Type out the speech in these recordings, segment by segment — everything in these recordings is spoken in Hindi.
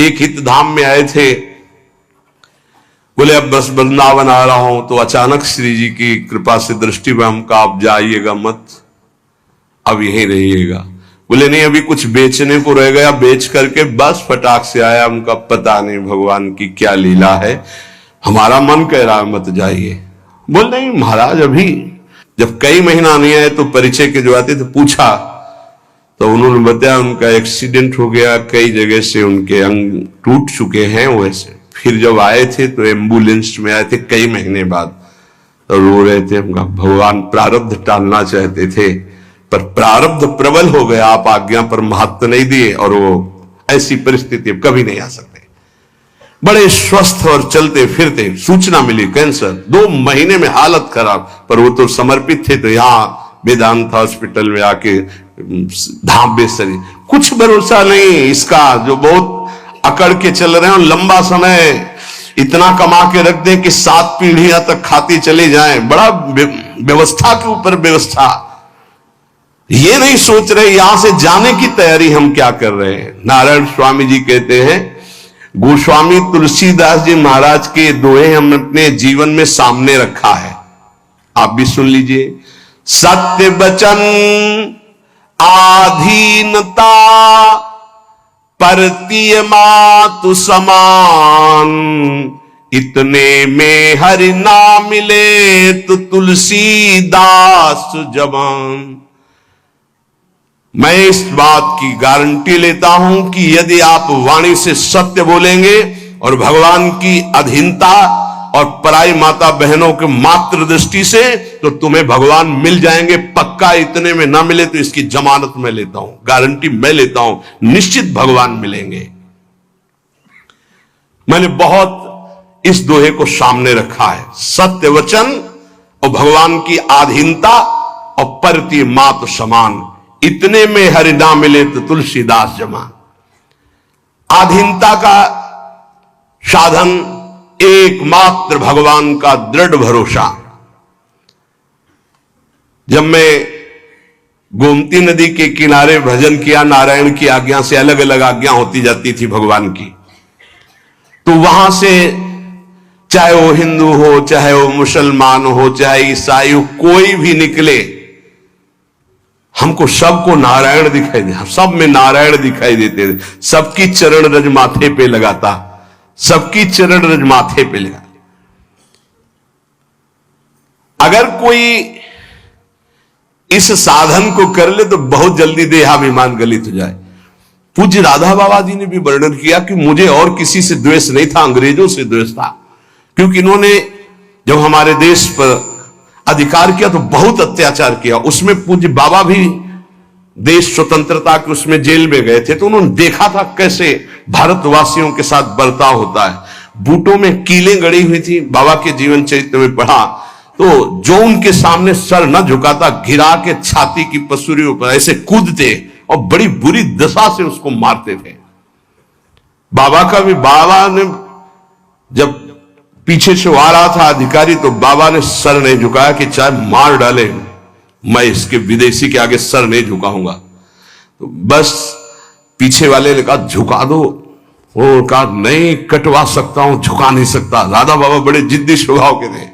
एक हित धाम में आए थे, बोले अब बस वृंदावन आ रहा हूं, तो अचानक श्री जी की कृपा से दृष्टि में हमका, आप जाइएगा मत, अब यहीं रहिएगा। बोले नहीं, अभी कुछ बेचने को रह गया, बेच करके बस फटाक से आया। हमका पता नहीं भगवान की क्या लीला है, हमारा मन कह रहा है मत जाइए। बोल नहीं महाराज, अभी जब कई महीना नहीं आए तो परिचय के जो आते थे पूछा, तो उन्होंने बताया उनका एक्सीडेंट हो गया, कई जगह से उनके अंग टूट चुके हैं। वैसे फिर जब आए थे तो एम्बुलेंस में आए थे कई महीने बाद, तो रो रहे थे। उनका भगवान प्रारब्ध टालना चाहते थे, पर प्रारब्ध प्रबल हो गया, आप आज्ञा पर महत्व नहीं दिए, और वो ऐसी परिस्थिति कभी नहीं आ सकते। बड़े स्वस्थ और चलते फिरते, सूचना मिली कैंसर, 2 महीने में हालत खराब, पर वो तो समर्पित थे, तो यहां वेदांत हॉस्पिटल में आके धाम बेसरी, कुछ भरोसा नहीं इसका, जो बहुत अकड़ के चल रहे हैं, लंबा समय इतना कमा के रख दें कि 7 पीढ़ियां तक खाती चली जाएं, बड़ा व्यवस्था के ऊपर व्यवस्था। ये नहीं सोच रहे यहां से जाने की तैयारी हम क्या कर रहे हैं। नारायण स्वामी जी कहते हैं, गोस्वामी तुलसीदास जी महाराज के दोहे हम अपने जीवन में सामने रखा है, आप भी सुन लीजिए। सत्य वचन आधीनता परतीय मातु समान, इतने में हरि ना मिले तो तुलसीदास जवान। मैं इस बात की गारंटी लेता हूं कि यदि आप वाणी से सत्य बोलेंगे और भगवान की अधीनता और पराई माता बहनों के मात्र दृष्टि से, तो तुम्हें भगवान मिल जाएंगे पक्का। इतने में ना मिले तो इसकी जमानत मैं लेता हूं, गारंटी मैं लेता हूं, निश्चित भगवान मिलेंगे। मैंने बहुत इस दोहे को सामने रखा है, सत्य वचन और भगवान की आधीनता और परती मात समान, इतने में हरि ना मिले तो तुलसीदास जमान। आधीनता का साधन एकमात्र भगवान का दृढ़ भरोसा। जब मैं गोमती नदी के किनारे भजन किया, नारायण की आज्ञा से, अलग अलग आज्ञा होती जाती थी भगवान की, तो वहां से चाहे वो हिंदू हो, चाहे वो मुसलमान हो, चाहे ईसाई हो, कोई भी निकले, हमको सबको नारायण दिखाई दे, सब में नारायण दिखाई देते थे। सबकी चरण रज माथे पे लगाता, सबकी चरण रज माथे पे लगा। अगर कोई इस साधन को कर ले तो बहुत जल्दी देहाभिमान गलित हो जाए। पूज्य राधा बाबा जी ने भी वर्णन किया कि मुझे और किसी से द्वेष नहीं था, अंग्रेजों से द्वेष था, क्योंकि इन्होंने जब हमारे देश पर अधिकार किया तो बहुत अत्याचार किया। उसमें पूज्य बाबा भी देश स्वतंत्रता के उसमें जेल में गए थे, तो उन्होंने देखा था कैसे भारतवासियों के साथ बर्ताव होता है। बूटों में कीलें गड़ी हुई थी, बाबा के जीवन चरित्र में पढ़ा, तो जो उनके सामने सर न झुकाता, गिरा के छाती की पसुरियों पर ऐसे कूदते और बड़ी बुरी दशा से उसको मारते थे। बाबा का भी, बाबा ने जब पीछे से आ रहा था अधिकारी, तो बाबा ने सर नहीं झुकाया कि चाहे मार डाले, मैं इसके विदेशी के आगे सर नहीं झुकाऊंगा। तो बस पीछे वाले ने कहा झुका दो, वो कहा नहीं कटवा सकता हूं, झुका नहीं सकता। राधा बाबा बड़े जिद्दी स्वभाव के थे।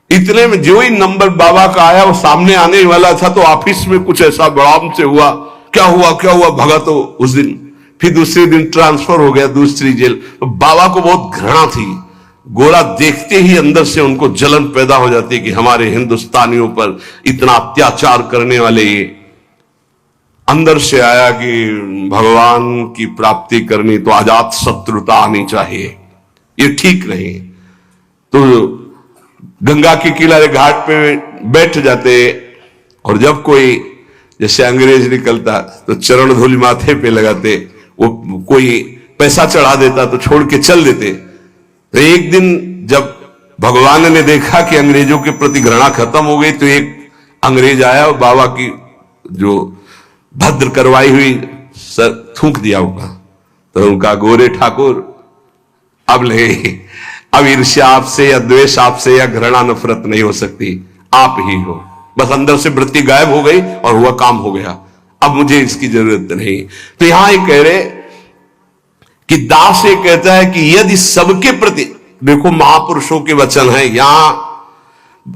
इतने में जो ही नंबर बाबा का आया, वो सामने आने वाला था, तो ऑफिस में कुछ ऐसा बड़ाम से हुआ, क्या हुआ क्या हुआ, भगा तो उस दिन। फिर दूसरे दिन ट्रांसफर हो गया दूसरी जेल। तो बाबा को बहुत घृणा थी, गोरा देखते ही अंदर से उनको जलन पैदा हो जाती है कि हमारे हिंदुस्तानियों पर इतना अत्याचार करने वाले ये। अंदर से आया कि भगवान की प्राप्ति करनी तो अजात शत्रुता आनी चाहिए, ये ठीक नहीं। तो गंगा के किनारे घाट पे बैठ जाते, और जब कोई जैसे अंग्रेज निकलता तो चरण धूलि माथे पे लगाते, वो कोई पैसा चढ़ा देता तो छोड़ के चल देते। तो एक दिन जब भगवान ने देखा कि अंग्रेजों के प्रति घृणा खत्म हो गई, तो एक अंग्रेज आया और बाबा की जो भद्र करवाई हुई सर थूक दिया होगा। तो उनका गोरे ठाकुर अब ले, अब ईर्ष्या आपसे या द्वेष आपसे या घृणा नफरत नहीं हो सकती, आप ही हो। बस अंदर से वृत्ति गायब हो गई और हुआ काम हो गया, अब मुझे इसकी जरूरत नहीं। तो यहां ये कह रहे कि दास ये कहता है कि यदि सबके प्रति, देखो महापुरुषों के वचन है, यहां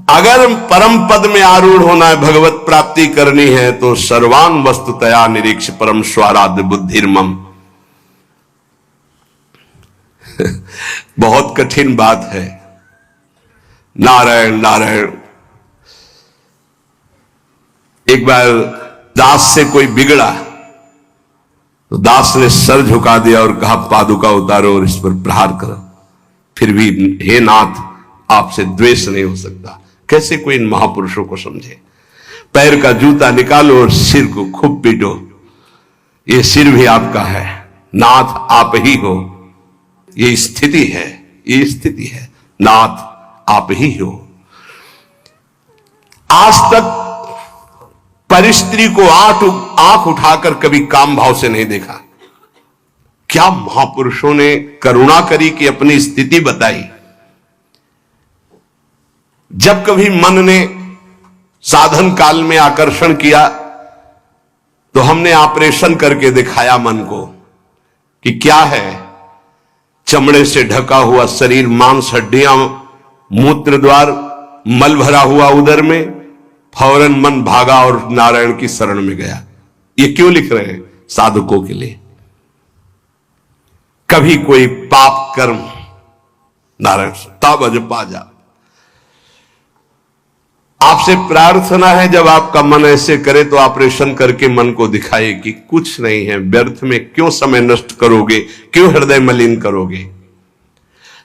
अगर परम पद में आरूढ़ होना है, भगवत प्राप्ति करनी है, तो सर्वान वस्तुतया निरीक्ष परम स्वाराध्य बुद्धिर्मम। बहुत कठिन बात है। नारायण नारायण। एक बार दास से कोई बिगड़ा तो दास ने सर झुका दिया और कहा पादुका उतारो और इस पर प्रहार करो। फिर भी हे नाथ, आपसे द्वेष नहीं हो सकता। कैसे कोई इन महापुरुषों को समझे। पैर का जूता निकालो और सिर को खूब पीटो। ये सिर भी आपका है, नाथ आप ही हो। ये स्थिति है, ये स्थिति है, नाथ आप ही हो। आज तक परिस्त्री को आंख उठाकर कभी काम भाव से नहीं देखा। क्या महापुरुषों ने करुणा करी कि अपनी स्थिति बताई। जब कभी मन ने साधन काल में आकर्षण किया तो हमने ऑपरेशन करके दिखाया मन को कि क्या है। चमड़े से ढका हुआ शरीर, मांस, हड्डियां, मूत्र द्वार, मल भरा हुआ उदर में, फौरन मन भागा और नारायण की शरण में गया। ये क्यों लिख रहे हैं? साधकों के लिए। कभी कोई पाप कर्म, नारायण तब अजपा जा। आपसे प्रार्थना है जब आपका मन ऐसे करे तो ऑपरेशन करके मन को दिखाए कि कुछ नहीं है, व्यर्थ में क्यों समय नष्ट करोगे, क्यों हृदय मलिन करोगे।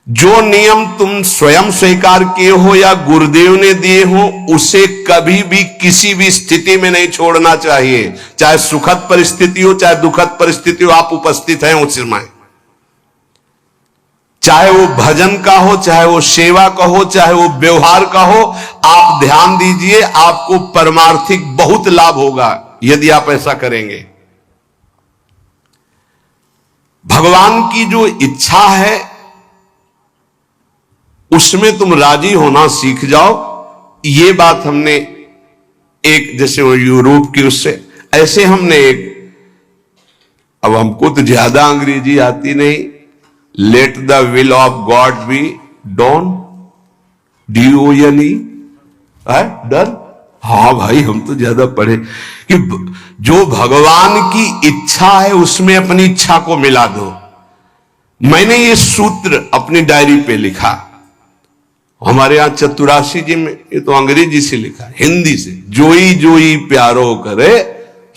जो नियम तुम स्वयं स्वीकार किए हो या गुरुदेव ने दिए हो, उसे कभी भी किसी भी स्थिति में नहीं छोड़ना चाहिए। चाहे सुखद परिस्थिति हो, चाहे दुखद परिस्थिति हो, आप उपस्थित हैं उस समय। चाहे वो भजन का हो, चाहे वो सेवा का हो, चाहे वो व्यवहार का हो, आप ध्यान दीजिए, आपको परमार्थिक बहुत लाभ होगा यदि आप ऐसा करेंगे। भगवान की जो इच्छा है उसमें तुम राजी होना सीख जाओ। ये बात हमने एक, जैसे वो यूरोप की, उससे ऐसे हमने एक, अब हमको तो ज्यादा अंग्रेजी आती नहीं, let the will of God be done, DONE done. हाँ भाई, हम तो ज्यादा पढ़े कि जो भगवान की इच्छा है उसमें अपनी इच्छा को मिला दो। मैंने ये सूत्र अपनी डायरी पे लिखा। हमारे यहां चतुराशी जी में, ये तो अंग्रेजी से लिखा, हिंदी से, जोई जोई प्यारो करे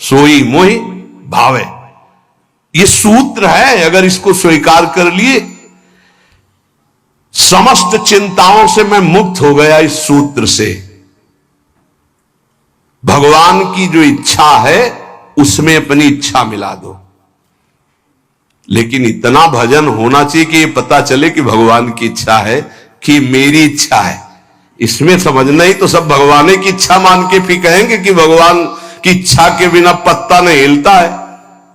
सोई मोहि भावे। ये सूत्र है, अगर इसको स्वीकार कर लिए, समस्त चिंताओं से मैं मुक्त हो गया इस सूत्र से। भगवान की जो इच्छा है उसमें अपनी इच्छा मिला दो। लेकिन इतना भजन होना चाहिए कि ये पता चले कि भगवान की इच्छा है कि मेरी इच्छा है। इसमें समझना ही तो सब भगवान की इच्छा मान के फिर कहेंगे कि भगवान की इच्छा के बिना पत्ता नहीं हिलता है,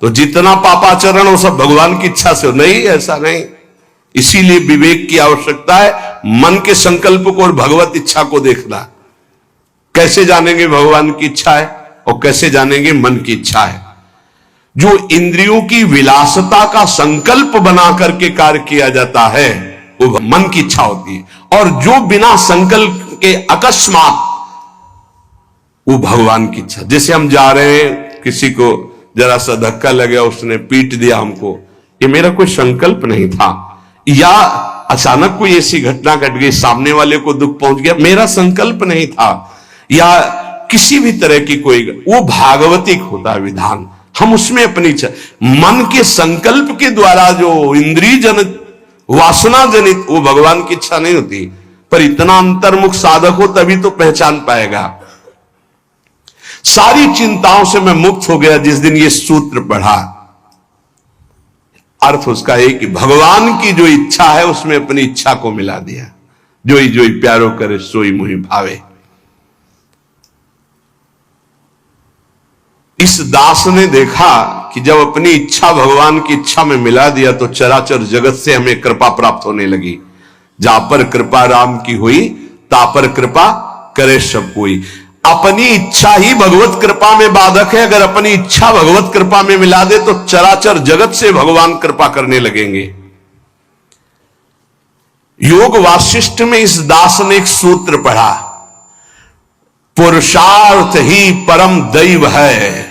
तो जितना पापाचरण हो सब भगवान की इच्छा से। नहीं, ऐसा नहीं। इसीलिए विवेक की आवश्यकता है, मन के संकल्प को और भगवत इच्छा को देखना। कैसे जानेंगे भगवान की इच्छा है और कैसे जानेंगे मन की इच्छा है? जो इंद्रियों की विलासता का संकल्प बना करके कार्य किया जाता है वो मन की इच्छा होती है, और जो बिना संकल्प के अकस्मात, वो भगवान की इच्छा। जैसे हम जा रहे हैं, किसी को जरा सा धक्का लगा, उसने पीट दिया हमको, ये मेरा कोई संकल्प नहीं था, या अचानक कोई ऐसी घटना घट गई, सामने वाले को दुख पहुंच गया, मेरा संकल्प नहीं था, या किसी भी तरह की कोई, वो भागवतिक होता है विधान। हम उसमें अपनी इच्छा, मन के संकल्प के द्वारा जो इंद्रिय जनित, वासना जनित, वो भगवान की इच्छा नहीं होती। पर इतना अंतर्मुख साधक हो तभी तो पहचान पाएगा। सारी चिंताओं से मैं मुक्त हो गया जिस दिन ये सूत्र पढ़ा। अर्थ उसका है कि भगवान की जो इच्छा है उसमें अपनी इच्छा को मिला दिया। जोई जोई प्यारो करे सोई मोहि भावे। इस दास ने देखा कि जब अपनी इच्छा भगवान की इच्छा में मिला दिया तो चराचर जगत से हमें कृपा प्राप्त होने लगी। जा पर कृपा राम की हुई, ता पर कृपा करे सब कोई। अपनी इच्छा ही भगवत कृपा में बाधक है। अगर अपनी इच्छा भगवत कृपा में मिला दे तो चराचर जगत से भगवान कृपा करने लगेंगे। योग वासिष्ठ में इस दास ने एक सूत्र पढ़ा, पुरुषार्थ ही परम दैव है।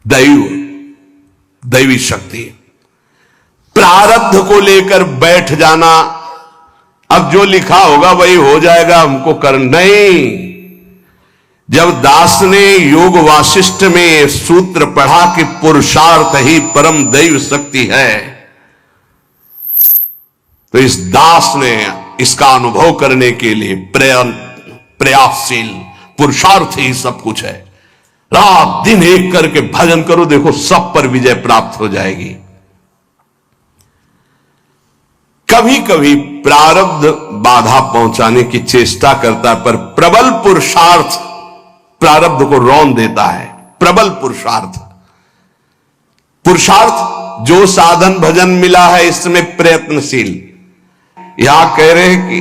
दैव, दैवी शक्ति। प्रारब्ध को लेकर बैठ जाना, अब जो लिखा होगा वही हो जाएगा, हमको कर नहीं। जब दास ने योग वासिष्ठ में सूत्र पढ़ा कि पुरुषार्थ ही परम दैव शक्ति है, तो इस दास ने इसका अनुभव करने के लिए प्रयासशील, पुरुषार्थ ही सब कुछ है। रात दिन एक करके भजन करो, देखो सब पर विजय प्राप्त हो जाएगी। कभी कभी प्रारब्ध बाधा पहुंचाने की चेष्टा करता है, पर प्रबल पुरुषार्थ प्रारब्ध को रौंद देता है। प्रबल पुरुषार्थ, पुरुषार्थ जो साधन भजन मिला है इसमें प्रयत्नशील। यहां कह रहे हैं कि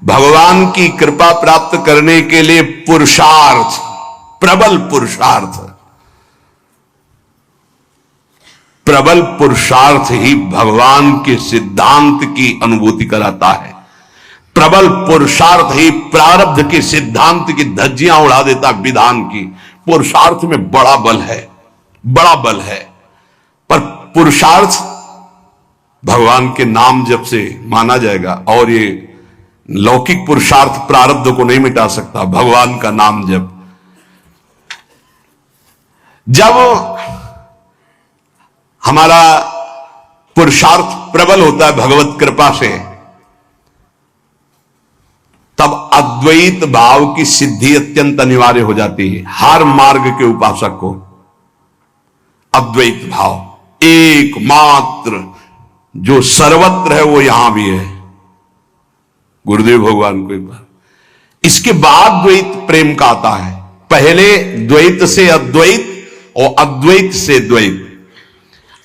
भगवान की कृपा प्राप्त करने के लिए पुरुषार्थ, प्रबल पुरुषार्थ, प्रबल पुरुषार्थ ही भगवान के सिद्धांत की अनुभूति कराता है। प्रबल पुरुषार्थ ही प्रारब्ध के सिद्धांत की धज्जियां उड़ा देता विधान की। पुरुषार्थ में बड़ा बल है, बड़ा बल है। पर पुरुषार्थ भगवान के नाम जप से माना जाएगा, और ये लौकिक पुरुषार्थ प्रारब्ध को नहीं मिटा सकता। भगवान का नाम जप, जब हमारा पुरुषार्थ प्रबल होता है भगवत कृपा से, तब अद्वैत भाव की सिद्धि अत्यंत अनिवार्य हो जाती है। हर मार्ग के उपासक को अद्वैत भाव, एकमात्र जो सर्वत्र है वो यहां भी है, गुरुदेव भगवान को एक बार। इसके बाद द्वैत प्रेम का आता है। पहले द्वैत से अद्वैत और अद्वैत से द्वैत।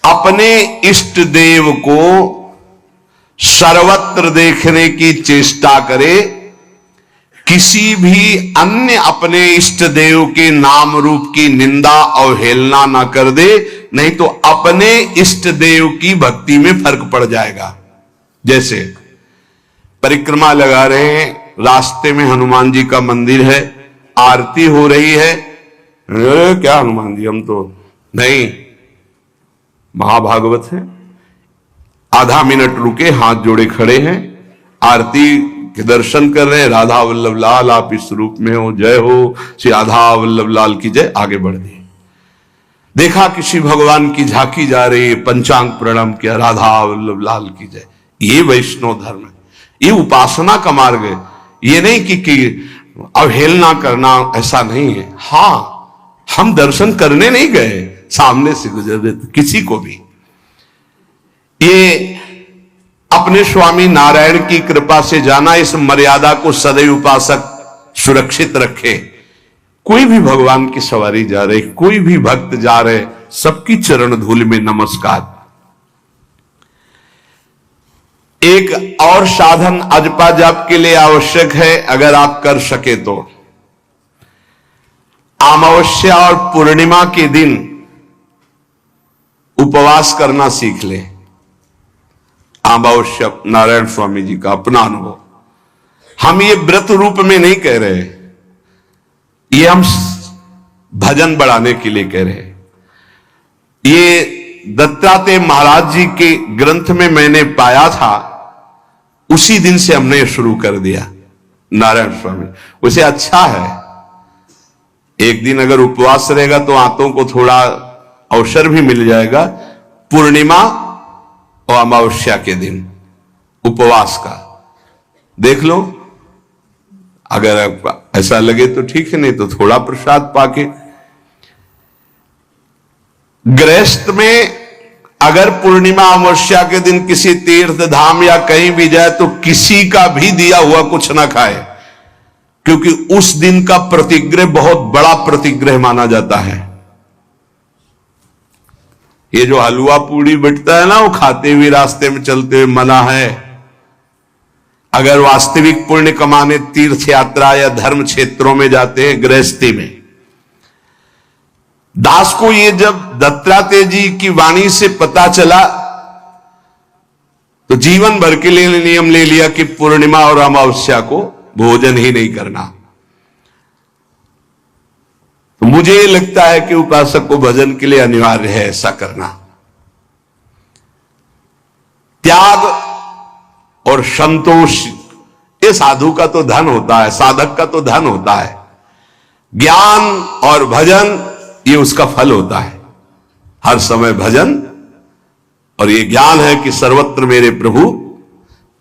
अपने इष्ट देव को सर्वत्र देखने की चेष्टा करे, किसी भी अन्य अपने इष्ट देव के नाम रूप की निंदा अवहेलना ना कर दे, नहीं तो अपने इष्ट देव की भक्ति में फर्क पड़ जाएगा। जैसे परिक्रमा लगा रहे हैं, रास्ते में हनुमान जी का मंदिर है, आरती हो रही है, क्या हनुमान जी, हम तो नहीं, महाभागवत है। आधा मिनट रुके, हाथ जोड़े खड़े हैं, आरती के दर्शन कर रहे हैं। राधा वल्लभ लाल आप इस रूप में हो, जय हो श्री राधा वल्लभ लाल की जय। आगे बढ़ दिए, देखा किसी भगवान की झांकी जा रही है, पंचांग प्रणाम किया, राधा वल्लभ लाल की जय। ये वैष्णव धर्म है, ये उपासना का मार्ग है। ये नहीं कि अवहेलना करना, ऐसा नहीं है। हां, हम दर्शन करने नहीं गए, सामने से गुजर रहे थे, किसी को भी। ये अपने स्वामी नारायण की कृपा से जाना, इस मर्यादा को सदैव उपासक सुरक्षित रखे। कोई भी भगवान की सवारी जा रहे, कोई भी भक्त जा रहे, सबकी चरण धूल में नमस्कार। एक और साधन अजपा जाप के लिए आवश्यक है, अगर आप कर सके तो। अमावस्या और पूर्णिमा के दिन उपवास करना सीख ले। अमावस्या नारायण स्वामी जी का अपना अनुभव, हम ये व्रत रूप में नहीं कह रहे, ये हम भजन बढ़ाने के लिए कह रहे। ये दत्तात्रेय महाराज जी के ग्रंथ में मैंने पाया था, उसी दिन से हमने शुरू कर दिया। नारायण स्वामी उसे अच्छा है, एक दिन अगर उपवास रहेगा तो आंतों को थोड़ा अवसर भी मिल जाएगा। पूर्णिमा और अमावस्या के दिन उपवास का देख लो, अगर ऐसा लगे तो ठीक है, नहीं तो थोड़ा प्रसाद पाके। गृहस्थ में अगर पूर्णिमा अमावस्या के दिन किसी तीर्थ धाम या कहीं भी जाए तो किसी का भी दिया हुआ कुछ ना खाए, क्योंकि उस दिन का प्रतिग्रह बहुत बड़ा प्रतिग्रह माना जाता है। ये जो हलवा पूड़ी बिकता है ना, वो खाते हुए रास्ते में चलते हुए मना है। अगर वास्तविक पुण्य कमाने तीर्थ यात्रा या धर्म क्षेत्रों में जाते हैं, गृहस्थी में। दास को ये जब दत्तात्रेय जी की वाणी से पता चला तो जीवन भर के लिए नियम ले लिया कि पूर्णिमा और अमावस्या को भोजन ही नहीं करना। तो मुझे ये लगता है कि उपासक को भजन के लिए अनिवार्य है ऐसा करना। त्याग और संतोष ये साधु का तो धन होता है, साधक का तो धन होता है। ज्ञान और भजन ये उसका फल होता है। हर समय भजन और ये ज्ञान है कि सर्वत्र मेरे प्रभु।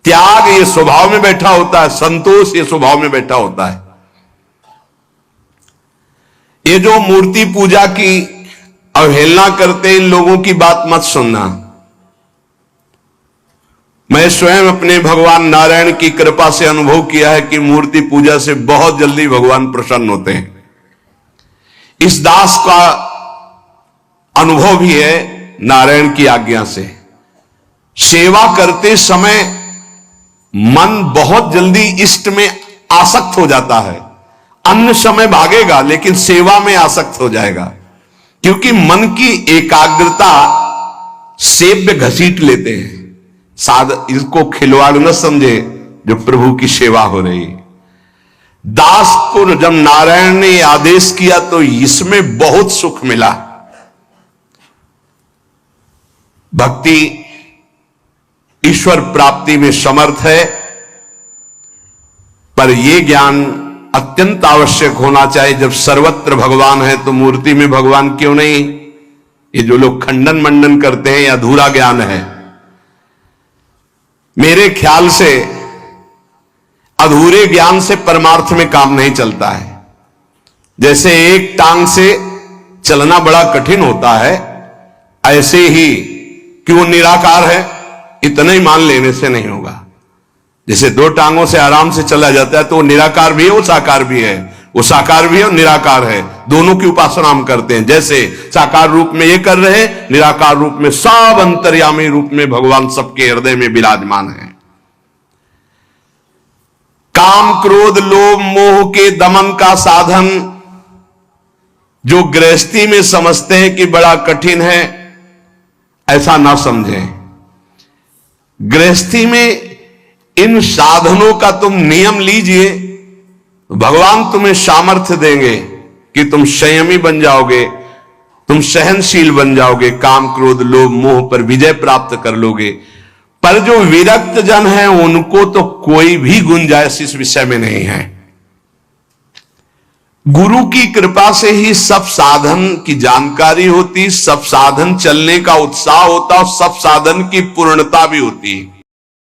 त्याग ये स्वभाव में बैठा होता है, संतोष ये स्वभाव में बैठा होता है। ये जो मूर्ति पूजा की अवहेलना करते इन लोगों की बात मत सुनना। मैं स्वयं अपने भगवान नारायण की कृपा से अनुभव किया है कि मूर्ति पूजा से बहुत जल्दी भगवान प्रसन्न होते हैं। इस दास का अनुभव भी है नारायण की आज्ञा से। सेवा करते समय मन बहुत जल्दी इष्ट में आसक्त हो जाता है। अन्य समय भागेगा लेकिन सेवा में आसक्त हो जाएगा, क्योंकि मन की एकाग्रता सेव्य घसीट लेते हैं। इसको खिलवाड़ न समझे जो प्रभु की सेवा हो रही। दास को जब नारायण ने आदेश किया तो इसमें बहुत सुख मिला। भक्ति ईश्वर प्राप्ति में समर्थ है, पर यह ज्ञान अत्यंत आवश्यक होना चाहिए। जब सर्वत्र भगवान है तो मूर्ति में भगवान क्यों नहीं? ये जो लोग खंडन मंडन करते हैं, अधूरा ज्ञान है। मेरे ख्याल से अधूरे ज्ञान से परमार्थ में काम नहीं चलता है। जैसे एक टांग से चलना बड़ा कठिन होता है, ऐसे ही कि वो निराकार है इतना ही मान लेने से नहीं होगा। जैसे दो टांगों से आराम से चला जाता है तो वो निराकार भी है, वो साकार भी है। वो साकार भी है और निराकार है, दोनों की उपासना हम करते हैं। जैसे साकार रूप में ये कर रहे हैं, निराकार रूप में सब अंतर्यामी रूप में भगवान सबके हृदय में विराजमान है। काम क्रोध लोभ मोह के दमन का साधन जो गृहस्थी में समझते हैं कि बड़ा कठिन है, ऐसा ना समझें। गृहस्थी में इन साधनों का तुम नियम लीजिए, भगवान तुम्हें सामर्थ्य देंगे कि तुम संयमी बन जाओगे, तुम सहनशील बन जाओगे, काम क्रोध लोभ मोह पर विजय प्राप्त कर लोगे। पर जो विरक्त जन हैं उनको तो कोई भी गुंजाइश इस विषय में नहीं है। गुरु की कृपा से ही सब साधन की जानकारी होती, सब साधन चलने का उत्साह होता और सब साधन की पूर्णता भी होती है।